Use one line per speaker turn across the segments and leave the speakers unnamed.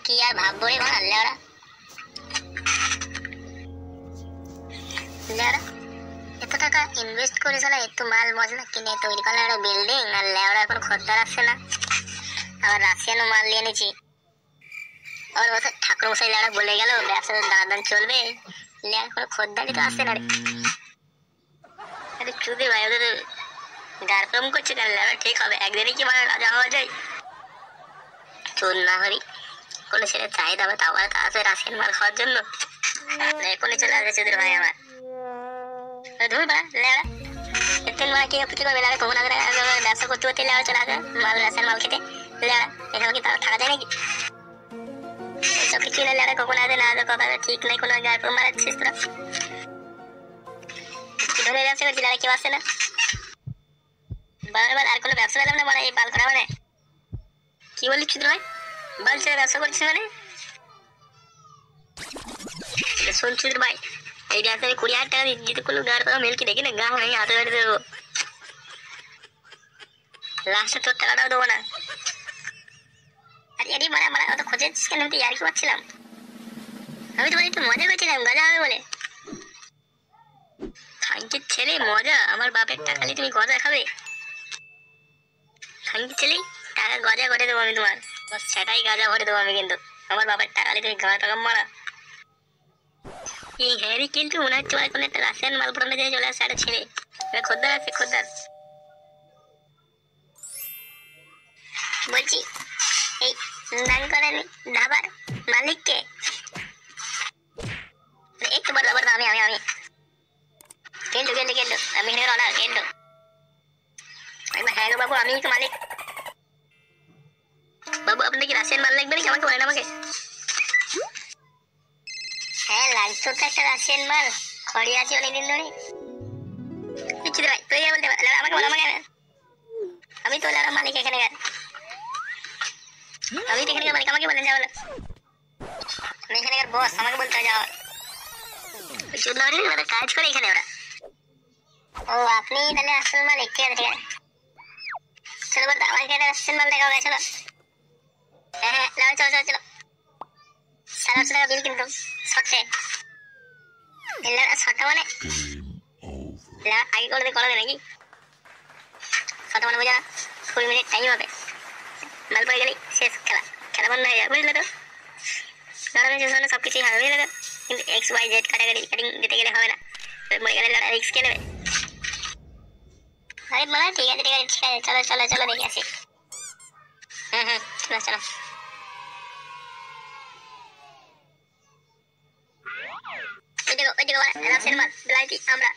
কি আর ভাববো রে বাবা লেওড়া লেওড়া এত টাকা ইনভেস্ট করে শালা একটু মাল মশলা কিনে তৈরি করলাম একটা বিল্ডিং আর লেওড়া এখন খদ্দার আসছে না আবার রাশিয়ানও মাল নিয়ে নিয়েছি আবার বছর ঠাকুর মশাই লেওড়া বলে গেল ব্যবসা দাঁড়ান চলবে লেওড়া কোনো খদ্দারই তো আসছে না রে আরে চুদি ভাই ওদের গারপ্রম করছে কেন লেওড়া ঠিক হবে একদিনই কি মানে রাজা হওয়া যায় চোর না হরি কোনো ছেলে চাহিদা হবে তাও তা আছে রাশিয়ান মাল খাওয়ার জন্য এখনই চলে আসবে চুদির ভাই আমার ধুর বা লেওড়া এতদিন মানে কি করবে লেওড়া কখন আগে ব্যবসা করতে করতে লেওড়া চলে আসবে মাল রাশিয়ান মাল খেতে লেওড়া এখানে কি থাকা যায় নাকি এইসব কিছু না লেওড়া কখন আসবে না আসবে কথা ঠিক নাই কোনো গারপ্রম মারাচ্ছিস তোরা কি ধরে ব্যবসা করছি লেওড়া কেউ আসছে না বারবার আর কোনো ব্যবসা পেলাম না মানে এই বাল করা মানে কি বললি চুদির ভাই বাল ছেড়ে ব্যবসা করছিস মানে শোন চুদির ভাই এই ব্যবসা আমি 20,000 টাকা যদি কোনো গাড় পাকা মেলকে দেখি না গা ভেঙে হাতে বেড়ে দেবো লাস্টে তোর টাকাটাও দেবো না আরে এটি মানে মানে অত খোঁজেছিস কেন আমি তো ইয়ার্কি পাচ্ছিলাম আমি তোমার একটু মজা করছিলাম গজা হবে বলে খানকির ছেলে মজা আমার বাপের টাকা নিয়ে তুমি গজা খাবে খানকির ছেলে টাকা গজা করে দেবো আমি তোমার সেটাই গাজা ভরে দেবো আমি কিন্তু আমার বাবার টাকা নিয়ে তুমি গাঁ টাকা মারা এই হ্যারি কিন্তু মনে হচ্ছে কোনো একটা রাশিয়ান মাল পড়ানো যায় চলে আসছে একটা ছেলে খদ্দার আছে খদ্দার বলছি এই নাম করেন ধাবার মালিককে একটু বড় বড় আমি আমি আমি কেন্দ্র কেন্দ্র কেন্দ্র আমি এখানে অনার কেন্দ্র হ্যাঁ গো বাবু আমি তো মালিক বাবু আপনি কি রাশিয়ান মাল লাগবে নাকি আমাকে বলেন আমাকে হ্যাঁ লাগতো তো একটা রাশিয়ান মাল খড়ি আছে অনেকদিন ধরে কিছু ভাই তুই বলতে আমাকে বলো আমাকে আমি তো মালিক এখানে আমি তো এখানে মালিক আমাকে বলেন যা বলো আমি এখানকার বস আমাকে বলতে যাও কাজ করে এখানে ওরা ও আপনি তাহলে আসল মালিক ঠিক আছে ঠিক আছে চলো বলতে আমার এখানে আসছেন মাল দেখা গেছিল হ্যাঁ হ্যাঁ চলো চলো চলো 700 টাকা বিল কিন্তু শর্টে শর্টটা মানে আগে করে করবে নাকি শর্টটা মানে বোঝা 20 মিনিট টাইম হবে মাল পড়ে গেলেই শেষ খেলা খেলা বন্ধ হয়ে যাবে বুঝলে তো লড়ানোর জন্য সব কিছুই হবে বুঝলে তো কিন্তু XYZ কাটাকাটি কাটিং দিতে গেলে হবে না মরে গেলে লড়া রিস্ক কে নেবে আরে বলা ঠিক আছে ঠিক আছে ঠিক আছে চলো চলো চলো দেখে আসি চলো চলো ওই দেখো রাশিয়ান মাল বিলাইতি আমরা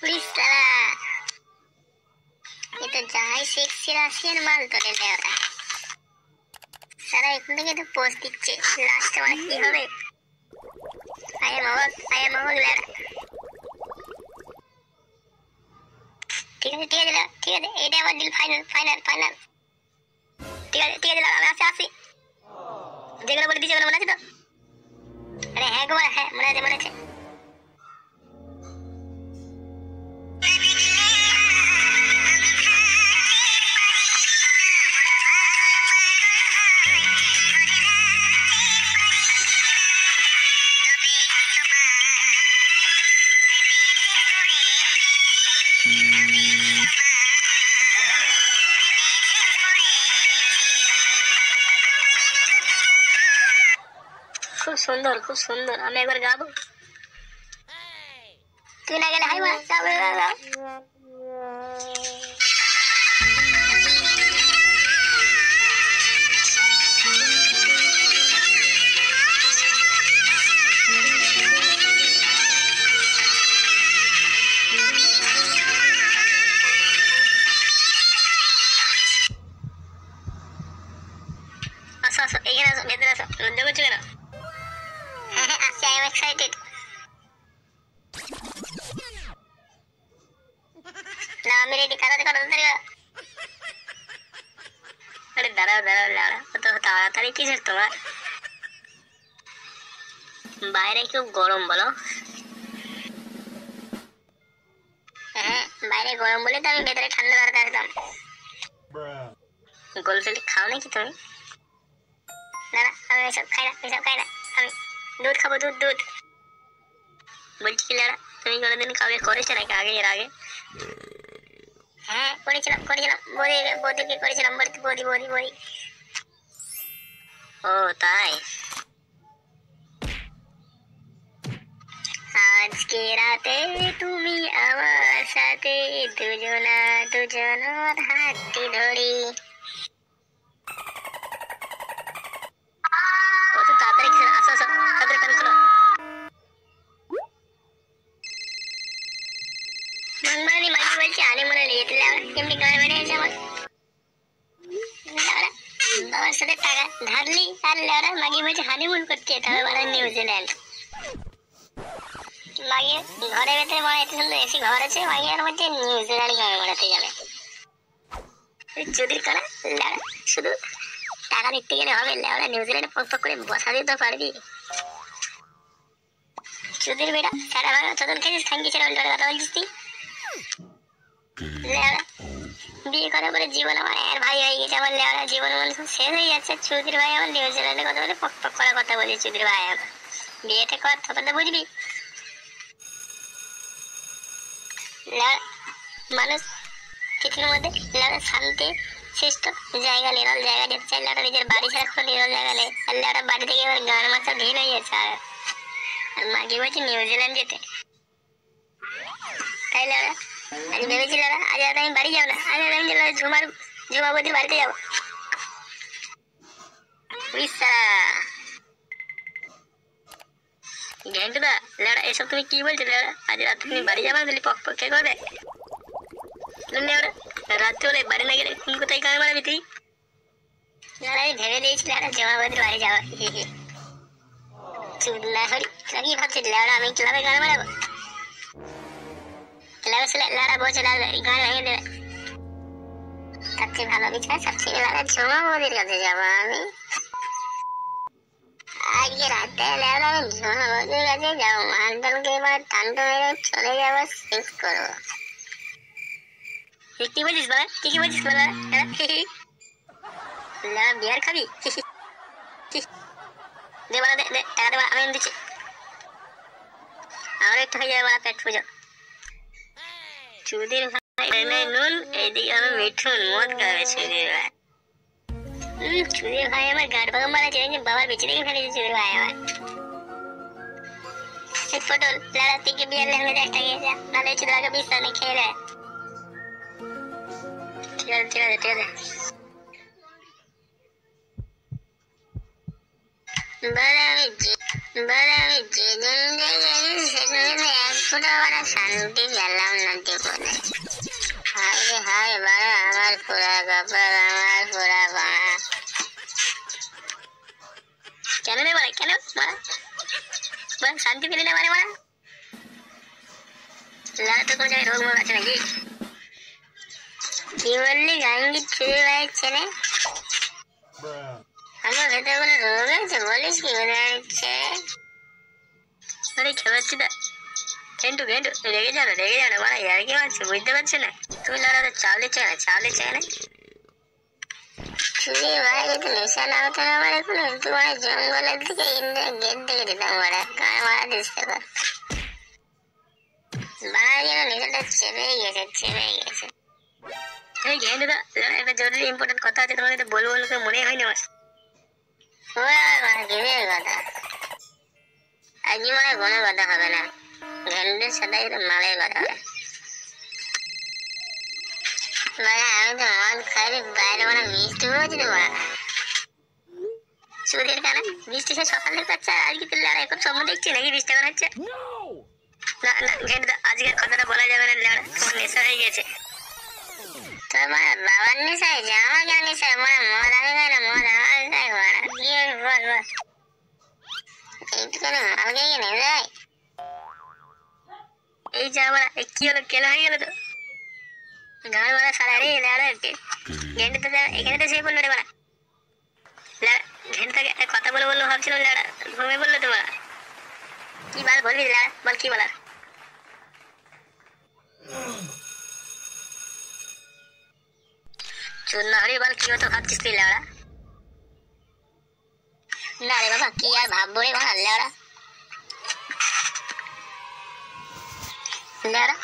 প্লিজ সারা এটা যাই সেক্সি রাশিয়ান মাল তোলে ওরা সারা এখন থেকে তো পোস্ট দিচ্ছে লাস্টে মানে কি হবে আই এম অবাক ঠিক আছে ঠিক আছে এটা আমার ডিল ফাইনাল ঠিক আছে আমি আসি যেগুলো বলে দিচ্ছি ওগুলো মনে আছে তো আরে হ্যাঁ গো হ্যাঁ মনে আছে খুব সুন্দর আমি একবার গাবো তুই না গেলে হাই মা গাও আসো এখানে আসো ভেতরে আসো লজ্জা করছো কেন হ্যাঁ আসছি আই এম এক্সাইটেড না আমি রেডি কারো আরে দাঁড়াও লাড়া অত তাড়াতাড়ি কিসের তোমার বাইরে খুব গরম বলো হ্যাঁ বাইরে গরম বলে তো আমি ভেতরে ঠান্ডা ধরতে আসলাম গোলফিল খাও নাকি তুমি না না, আমি এসব খাই না, এসব খাই না, আমি দুধ খাবো, দুধ দুধ। বলছি কি লেওড়া, তুমি কোনোদিন কাউকে করেছো নাকি আগে, এর আগে? হ্যাঁ করেছিলাম করেছিলাম, বৌদিকে করেছিলাম, বৌদি বৌদি বৌদি। ও তাই? আজকে রাতে তুমি আমার সাথে দুজনা দুজনার হাতটি ধরি। ও তো তাড়াতাড়ি কিছু আসো আসো, তাড়াতাড়ি কান খোলো। মনমানি মাঝি বলছে আনে মনে লেট লাগা, এমনি গান বেড়ে গেছে আমার। বাবার সাথে টাকা ধারলি আর লেওড়া মাগি বলছে হানিমুন করতে যেতে হবে মানে নিউজিল্যান্ড। মাগিয়ে ঘরে ভেতরে মানে এত সুন্দর এসি ঘর আছে, মাগি আর বলছে নিউজিল্যান্ড গান বেড়াতে যাবে। চুদির কানা লেওড়া, শুধু টাকা দিতে গেলে হবে? লেওড়া নিউজিল্যান্ডে পক পক করে বসা দিতে পারবি? চুদির বেটা সারা ভাঙা চোদন খেয়েছিস, খাঙ্কি ছেড়ে উল্টো কথা বলছিস তুই। লেওড়া বিয়ে করার পরে জীবন আমার এর ভাই হয়ে গেছে, আমার লেওড়া জীবন মনে শেষ হয়ে যাচ্ছে। চুদির ভাই আমার নিউজিল্যান্ডে কথা বলে পক পক করার কথা বলি। চুদির ভাই আমার বিয়েটা কর, তখন তো বুঝবি। মানুষ পৃথিবীর মধ্যে লেওড়া শান্তি সৃষ্ট জায়গা, নিরল জায়গা যেতে চাই। লেওড়া নিজের বাড়ি ছাড়া কোনো নিরল জায়গা নেই। আর লেওড়া বাড়ি থেকে এবার গান মাথা ভিড় হয়ে যাচ্ছে। আর মাগি বলছি নিউজিল্যান্ড যেতে। তাই লেওড়া আজ ভেবেছি লেওড়া আজ রাতে আমি বাড়ি যাবো না, আজ রাতে আমি ঝুমা বৌদির বাড়িতে যাবো। ঘেন্টুদা লেওড়া এসব তুমি কি বলছো? লেওড়া আজ রাতে তুমি বাড়ি যাবে না, দিলি পক পক কে করবে? লেওড়া রাত্রে হলে বাড়ি না গেলে কোন কোথায় গান মারাবি তুই? লেওড়া আমি ভেবে দিয়েছি লেওড়া ঝুমা বৌদির বাড়ি যাবো। চুদলা হরি কি ভাবছিস লেওড়া আমি ক্লাবে গান মারাবো? ক্লাবে ছেলে লেওড়া বসে লাগবে গান ভেঙে দেবে। তার চেয়ে ভালো কিছু না, সবচেয়ে লেওড়া ঝুমা বৌদির কাছে যাবো আমি। আজকে রাতে লেওড়া আমি ঝুমা বৌদির কাছে যাবো, মালদলকে এবার টান্ডু মেরে চলে যাবো, শেষ করবো। কি বলছিস বাবা, কি বলছিস বাবা? লেওড়া বিয়ার খাবি? দে বাবা, দে দে টাকা দে, আমি দিচ্ছি। আমার একটু হয়ে যাবে বাবা পেট পুজো। চুদির ভাই নুন, এইদিকে আমি মিঠুন মদ খাবে চুদির ভাই। চুদির ভাই আমার গাঁট ভাঙা মারা চেয়ে বাবার বেঁচে দেখে ফেলেছে চুদির ভাই আমার। পটল লেওড়া থেকে বিয়ার লেগে একটা গিয়েছে, নাহলে চুদির আগে বিস্তার নেই খেয়ে নেয়। ঠিক আছে ঠিক আছে ঠিক আছে। আমি যেদিন সেদিন এক ফুটা বড় শান্তি পেলাম না জীবনে। হায় হায় বাড়া আমার পুরা কপাল, আমার পুরা বাড়া। কেন রে বাড়া, কেন বাড়া শান্তি পেলি না মানে বাড়া? লাড়া তো কোনো জায়গায় রোগ মোগ আছে নাকি? কি বললি গাঙ্গি চুরি ভাইয়ের ছেলে? আমার ভেতরে কোনো রোগ আছে বলিস কি হচ্ছে? আরে খেলাচ্ছি না ঘেন্টু ঘেন্টু, রেগে যাও না বাড়া, ইয়ার কি মারছে বুঝতে পারছো না? তুমি লড়াতে চাউলে চায় না। চুরি ভাই যদি নেশা না হতো না মানে কোনো তোমার জঙ্গলের দিকে ইন্ডিয়া গেট দেখে দিতাম বাড়া, গায়ে মারা দিস তো বাড়া, যেন নেশাটা চেপে গেছে। এই ঘেন্টুদা একটা জরুরি ইম্পর্টেন্ট কথা আছে, তোমাকে তো বলবো লোকে মনে হয়নি আমার। ও আমার কিসের কথা? আজকে মনে হয় কোনো কথা হবে না, ঘেন্টুর সাথে একটু মালের কথা হবে। মানে আমি তো মদ খাইলে বাইরে মানে মিষ্টি বলছি তো বাড়া। চুরির কানে বৃষ্টি সে সকাল থেকে পাচ্ছে, আজকে তো লেড়া এখন স্বপ্ন দেখছি নাকি বৃষ্টি এখন হচ্ছে? না না ঘেন্টুদা আজকের কথাটা বলা যাবে না, লেড়া তোমার নেশা হয়ে গেছে। তোমার বাবার নেশা হয়েছে, আমার কেন নেশা? মানে মদ আমি খাই না, মদ আমার খাই বাড়া। কি বল এইটুখানি মাল খেয়ে নেবে যায়? এই যা বাড়া, কি হলো, কেন হয়ে গেল তো গান মারা সারা রে লেড়া। ঘেন্টু তো এখানে তো শুয়ে পড়লো রে বাড়া। লেড়া ঘেন্টুকে একটা কথা বললো ভাবছিলাম, লেড়া ঘুমিয়ে পড়লো তো বাড়া। কি বল বলবি লেড়া, বল কি বলার? চুদ না হরি বল, কি হতো ভাবছিস তুই লেড়া? না রে বাবা, কি আর ভাববো রে বাবা, লেওড়া লেওড়া